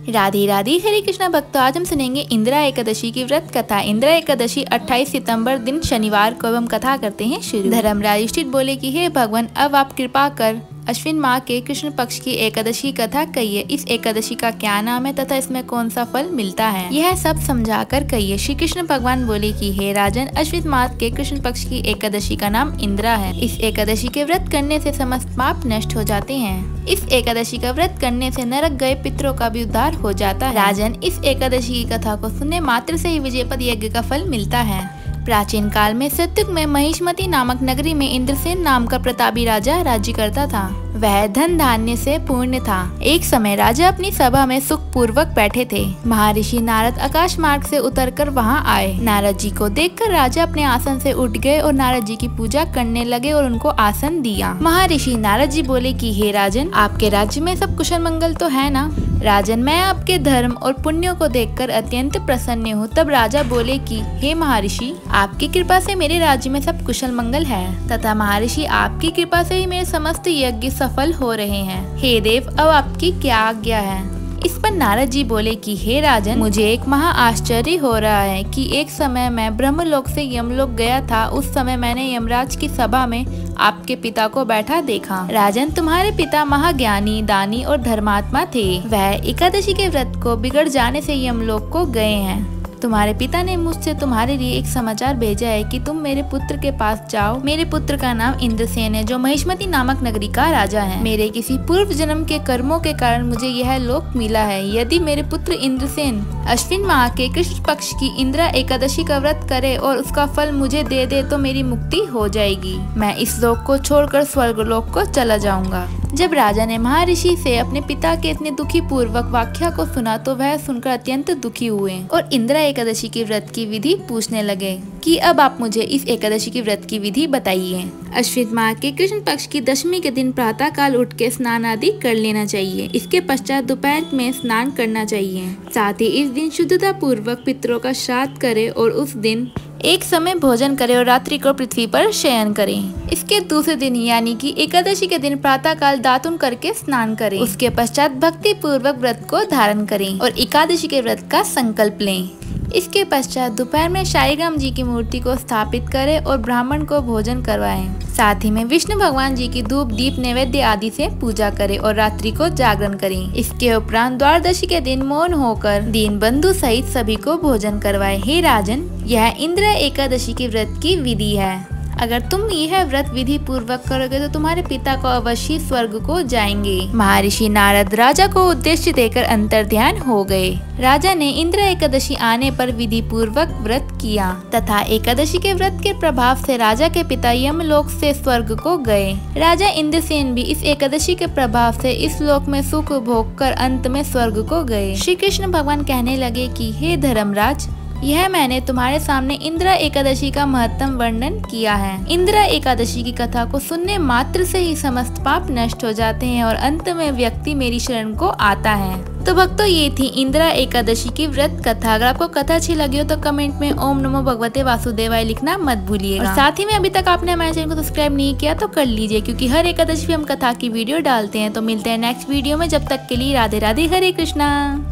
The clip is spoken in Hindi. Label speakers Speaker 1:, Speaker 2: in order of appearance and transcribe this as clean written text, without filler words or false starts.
Speaker 1: राधे राधे हरे कृष्णा भक्तों, आज हम सुनेंगे इंदिरा एकादशी की व्रत कथा। इंदिरा एकादशी 28 सितंबर दिन शनिवार को हम कथा करते हैं शुरू। धर्मराज युधिष्ठिर बोले कि हे भगवान, अब आप कृपा कर अश्विन माह के कृष्ण पक्ष की एकादशी कथा कहिए। इस एकादशी का क्या नाम है तथा इसमें कौन सा फल मिलता है, यह सब समझाकर कहिए। श्री कृष्ण भगवान बोले कि हे राजन, अश्विन माह के कृष्ण पक्ष की एकादशी का नाम इंदिरा है। इस एकादशी के व्रत करने से समस्त पाप नष्ट हो जाते हैं। इस एकादशी का व्रत करने से नरक गए पितरों का भी उद्धार हो जाता है। राजन, इस एकादशी की कथा को सुनने मात्र से ही विजय पद यज्ञ का फल मिलता है। प्राचीन काल में सत्युग में महिष्मती नामक नगरी में इंद्रसेन नाम का प्रतापी राजा राज्य करता था। वह धन धान्य से पूर्ण था। एक समय राजा अपनी सभा में सुख पूर्वक बैठे थे। महर्षि नारद आकाश मार्ग से उतरकर वहां आए। नारद जी को देखकर राजा अपने आसन से उठ गए और नारद जी की पूजा करने लगे और उनको आसन दिया। महर्षि नारद जी बोले कि हे राजन, आपके राज्य में सब कुशल मंगल तो है ना? राजन, मैं आपके धर्म और पुण्यों को देखकर अत्यंत प्रसन्न हूँ। तब राजा बोले कि हे महर्षि, आपकी कृपा से मेरे राज्य में सब कुशल मंगल है तथा महर्षि आपकी कृपा से ही मेरे समस्त यज्ञ सफल हो रहे हैं। हे देव, अब आपकी क्या आज्ञा है? इस पर नारद जी बोले कि हे राजन, मुझे एक महा आश्चर्य हो रहा है कि एक समय मैं ब्रह्मलोक से यमलोक गया था। उस समय मैंने यमराज की सभा में आपके पिता को बैठा देखा। राजन, तुम्हारे पिता महाज्ञानी, दानी और धर्मात्मा थे। वह एकादशी के व्रत को बिगड़ जाने से यमलोक को गए हैं। तुम्हारे पिता ने मुझसे तुम्हारे लिए एक समाचार भेजा है कि तुम मेरे पुत्र के पास जाओ। मेरे पुत्र का नाम इंद्रसेन है, जो महिष्मती नामक नगरी का राजा है। मेरे किसी पूर्व जन्म के कर्मों के कारण मुझे यह लोक मिला है। यदि मेरे पुत्र इंद्रसेन अश्विन माह के कृष्ण पक्ष की इंदिरा एकादशी का व्रत करे और उसका फल मुझे दे दे तो मेरी मुक्ति हो जाएगी। मैं इस लोक को छोड़कर स्वर्ग लोक को चला जाऊंगा। जब राजा ने महर्षि से अपने पिता के इतने दुखी पूर्वक वाक्या को सुना तो वह सुनकर अत्यंत दुखी हुए और इंदिरा एकादशी की व्रत की विधि पूछने लगे कि अब आप मुझे इस एकादशी की व्रत की विधि बताइए। अश्विन माह के कृष्ण पक्ष की दशमी के दिन प्रातः काल उठ के स्नान आदि कर लेना चाहिए। इसके पश्चात दोपहर में स्नान करना चाहिए। साथ ही इस दिन शुद्धता पूर्वक पितरों का श्राद्ध करे और उस दिन एक समय भोजन करें और रात्रि को पृथ्वी पर शयन करें। इसके दूसरे दिन यानी कि एकादशी के दिन प्रातः काल दातुन करके स्नान करें। उसके पश्चात भक्ति पूर्वक व्रत को धारण करें और एकादशी के व्रत का संकल्प लें। इसके पश्चात दोपहर में शालिग्राम जी की मूर्ति को स्थापित करें और ब्राह्मण को भोजन करवाएं। साथ ही में विष्णु भगवान जी की धूप दीप नैवेद्य आदि से पूजा करें और रात्रि को जागरण करें। इसके उपरांत द्वादशी के दिन मौन होकर दीन बंधु सहित सभी को भोजन करवाएं। हे राजन, यह इंदिरा एकादशी की व्रत की विधि है। अगर तुम यह व्रत विधि पूर्वक करोगे तो तुम्हारे पिता को अवश्य स्वर्ग को जाएंगे। महर्षि नारद राजा को उद्देश्य देकर अंतर्ध्यान हो गए। राजा ने इंदिरा एकादशी आने पर विधि पूर्वक व्रत किया तथा एकादशी के व्रत के प्रभाव से राजा के पिता यमलोक से स्वर्ग को गए। राजा इंद्रसेन भी इस एकादशी के प्रभाव से इस लोक में सुख भोग कर अंत में स्वर्ग को गए। श्री कृष्ण भगवान कहने लगे कि हे धर्मराज, यह मैंने तुम्हारे सामने इंदिरा एकादशी का महत्तम वर्णन किया है। इंदिरा एकादशी की कथा को सुनने मात्र से ही समस्त पाप नष्ट हो जाते हैं और अंत में व्यक्ति मेरी शरण को आता है। तो भक्तों, ये थी इंदिरा एकादशी की व्रत कथा। अगर आपको कथा अच्छी लगी हो तो कमेंट में ओम नमो भगवते वासुदेवाय लिखना मत भूलिएगा। और साथ ही में अभी तक आपने हमारे चैनल को सब्सक्राइब नहीं किया तो कर लीजिए, क्योंकि हर एकादशी पे हम कथा की वीडियो डालते हैं। तो मिलते हैं नेक्स्ट वीडियो में। जब तक के लिए राधे राधे हरे कृष्णा।